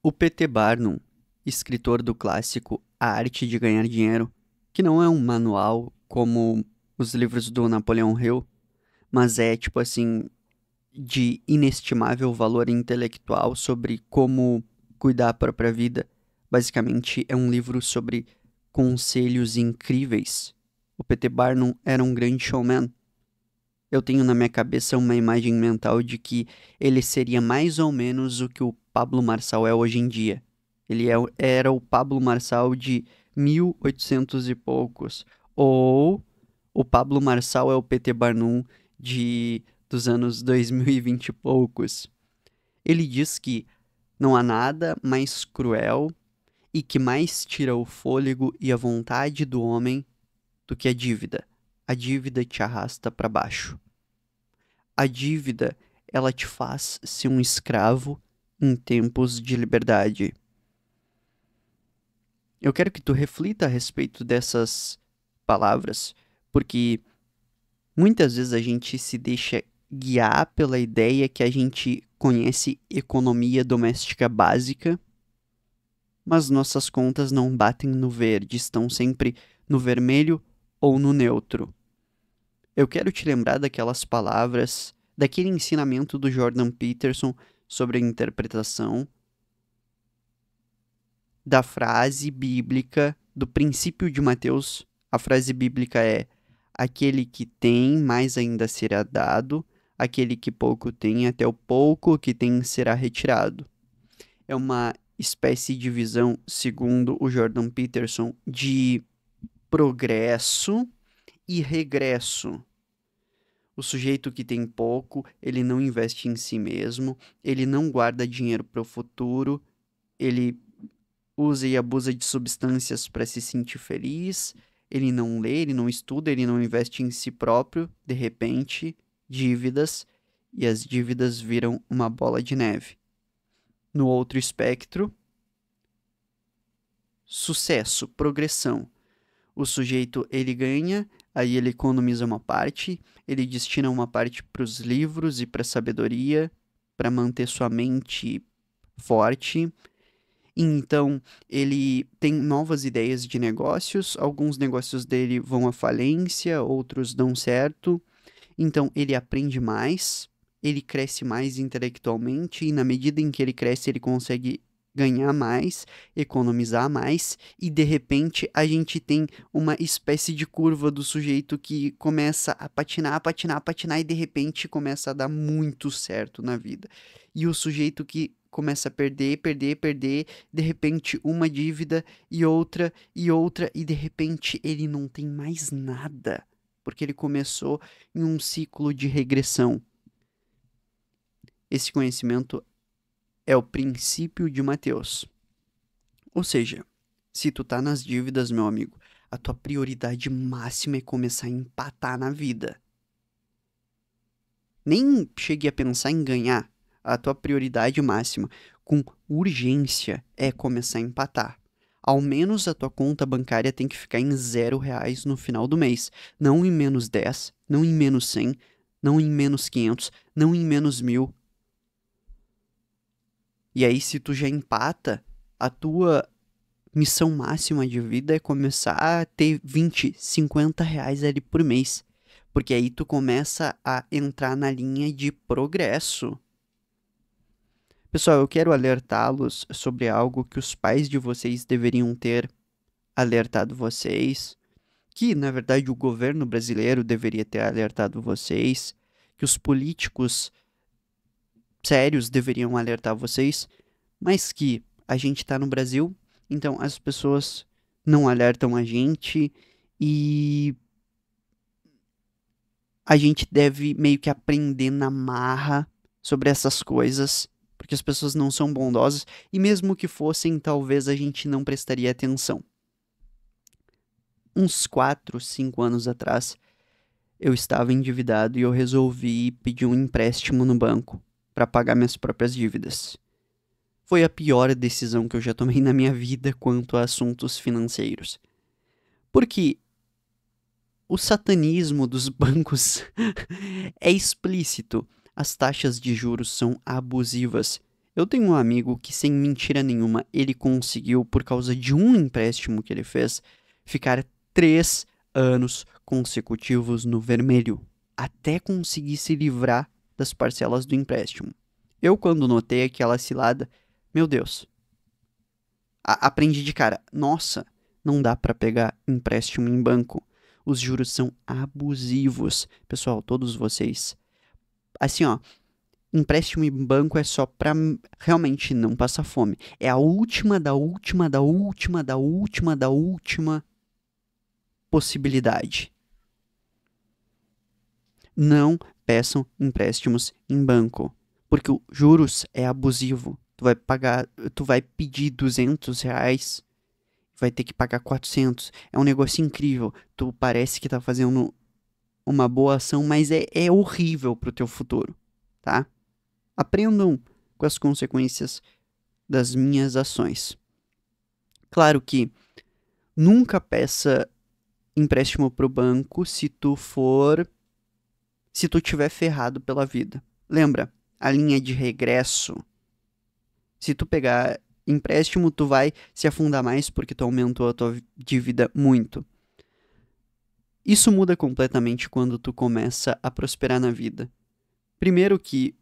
O P.T. Barnum, escritor do clássico A Arte de Ganhar Dinheiro, que não é um manual como os livros do Napoleão Hill, mas é tipo assim, de inestimável valor intelectual sobre como cuidar da própria vida. Basicamente, é um livro sobre conselhos incríveis. O P.T. Barnum era um grande showman. Eu tenho na minha cabeça uma imagem mental de que ele seria mais ou menos o que o Pablo Marçal é hoje em dia. Era o Pablo Marçal de 1800 e poucos. Ou o Pablo Marçal é o P.T. Barnum dos anos 2020 e poucos. Ele diz que não há nada mais cruel e que mais tira o fôlego e a vontade do homem do que a dívida. A dívida te arrasta para baixo. A dívida, ela te faz ser um escravo em tempos de liberdade. Eu quero que tu reflita a respeito dessas palavras, porque muitas vezes a gente se deixa guiar pela ideia que a gente conhece economia doméstica básica, mas nossas contas não batem no verde, estão sempre no vermelho ou no neutro. Eu quero te lembrar daquelas palavras, daquele ensinamento do Jordan Peterson sobre a interpretação da frase bíblica do princípio de Mateus. A frase bíblica é: aquele que tem, mais ainda será dado, aquele que pouco tem, até o pouco que tem será retirado. É uma espécie de visão, segundo o Jordan Peterson, de progresso e regresso. O sujeito que tem pouco, ele não investe em si mesmo, ele não guarda dinheiro para o futuro, ele usa e abusa de substâncias para se sentir feliz, ele não lê, ele não estuda, ele não investe em si próprio, de repente, dívidas, e as dívidas viram uma bola de neve. No outro espectro, sucesso, progressão. O sujeito, ele ganha, aí ele economiza uma parte, ele destina uma parte para os livros e para a sabedoria, para manter sua mente forte. E então, ele tem novas ideias de negócios, alguns negócios dele vão à falência, outros dão certo. Então, ele aprende mais, ele cresce mais intelectualmente, e na medida em que ele cresce, ele consegue ganhar mais, economizar mais, e de repente a gente tem uma espécie de curva do sujeito que começa a patinar, patinar, patinar, e de repente começa a dar muito certo na vida. E o sujeito que começa a perder, perder, perder, de repente uma dívida e outra, e de repente ele não tem mais nada, porque ele começou em um ciclo de regressão. Esse conhecimento é o princípio de Mateus. Ou seja, se tu tá nas dívidas, meu amigo, a tua prioridade máxima é começar a empatar na vida. Nem chegue a pensar em ganhar. A tua prioridade máxima, com urgência, é começar a empatar. Ao menos a tua conta bancária tem que ficar em R$ 0 no final do mês. Não em menos 10, não em menos 100, não em menos 500, não em menos 1000. E aí, se tu já empata, a tua missão máxima de vida é começar a ter 20, R$ 50 ali por mês. Porque aí tu começa a entrar na linha de progresso. Pessoal, eu quero alertá-los sobre algo que os pais de vocês deveriam ter alertado vocês, que na verdade o governo brasileiro deveria ter alertado vocês, que os políticos sérios deveriam alertar vocês, mas que a gente está no Brasil, então as pessoas não alertam a gente e a gente deve meio que aprender na marra sobre essas coisas, porque as pessoas não são bondosas e mesmo que fossem, talvez a gente não prestaria atenção. Uns 4, 5 anos atrás, eu estava endividado e eu resolvi pedir um empréstimo no banco para pagar minhas próprias dívidas. Foi a pior decisão que eu já tomei na minha vida quanto a assuntos financeiros. Porque o satanismo dos bancos é explícito. As taxas de juros são abusivas. Eu tenho um amigo que, sem mentira nenhuma, ele conseguiu, por causa de um empréstimo que ele fez, ficar 3 anos consecutivos no vermelho, até conseguir se livrar das parcelas do empréstimo. Eu, quando notei aquela cilada, meu Deus, aprendi de cara, nossa, não dá para pegar empréstimo em banco. Os juros são abusivos. Pessoal, todos vocês. Assim, ó, empréstimo em banco é só pra realmente não passar fome. É a última da última da última da última da última possibilidade. Não peçam empréstimos em banco, porque o juros é abusivo. Tu vai pedir R$ 200, vai ter que pagar 400. É um negócio incrível. Tu parece que tá fazendo uma boa ação, mas é horrível pro teu futuro, tá? Aprendam com as consequências das minhas ações. Claro que nunca peça empréstimo pro banco se tu tiver ferrado pela vida. Lembra, a linha de regresso. Se tu pegar empréstimo, tu vai se afundar mais porque tu aumentou a tua dívida muito. Isso muda completamente quando tu começa a prosperar na vida. Primeiro que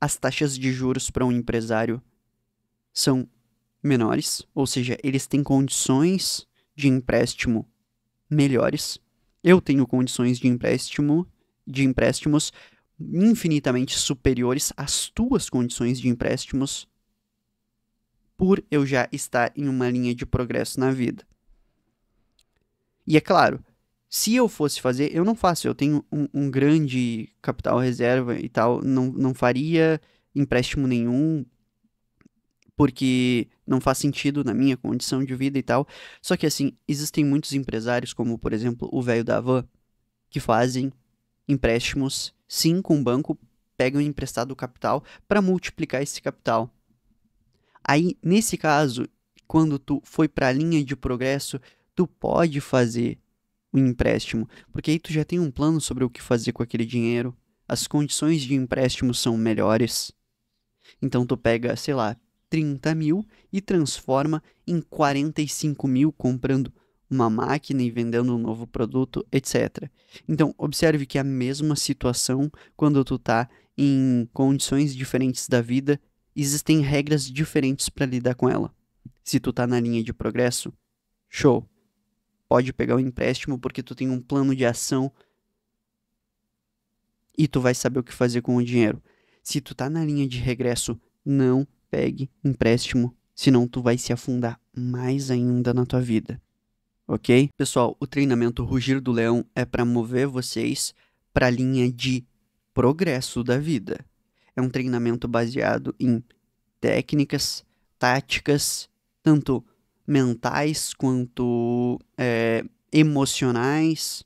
as taxas de juros para um empresário são menores, ou seja, eles têm condições de empréstimo melhores. Eu tenho condições de empréstimos infinitamente superiores às tuas condições de empréstimos por eu já estar em uma linha de progresso na vida. E é claro, se eu fosse fazer, eu não faço, eu tenho um grande capital reserva e tal, não faria empréstimo nenhum, porque não faz sentido na minha condição de vida e tal. Só que assim, existem muitos empresários, como por exemplo o velho da van, que fazem empréstimos, sim, com o banco, pegam emprestado o capital para multiplicar esse capital. Aí, nesse caso, quando tu foi para a linha de progresso, tu pode fazer um empréstimo, porque aí tu já tem um plano sobre o que fazer com aquele dinheiro. As condições de empréstimo são melhores. Então tu pega, sei lá, 30 mil e transforma em 45 mil comprando uma máquina e vendendo um novo produto, etc. Então, observe que é a mesma situação quando tu tá em condições diferentes da vida, existem regras diferentes para lidar com ela. Se tu tá na linha de progresso, show. Pode pegar o empréstimo porque tu tem um plano de ação e tu vai saber o que fazer com o dinheiro. Se tu tá na linha de regresso, não pegue empréstimo, senão tu vai se afundar mais ainda na tua vida, ok? Pessoal, o treinamento Rugir do Leão é para mover vocês para a linha de progresso da vida. É um treinamento baseado em técnicas, táticas, tanto mentais quanto emocionais,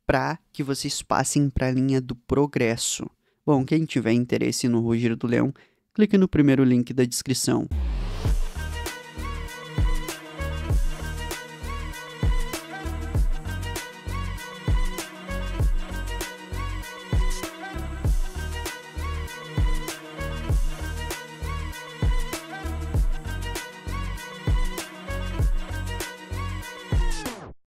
para que vocês passem para a linha do progresso. Bom, quem tiver interesse no Rugir do Leão, clique no primeiro link da descrição.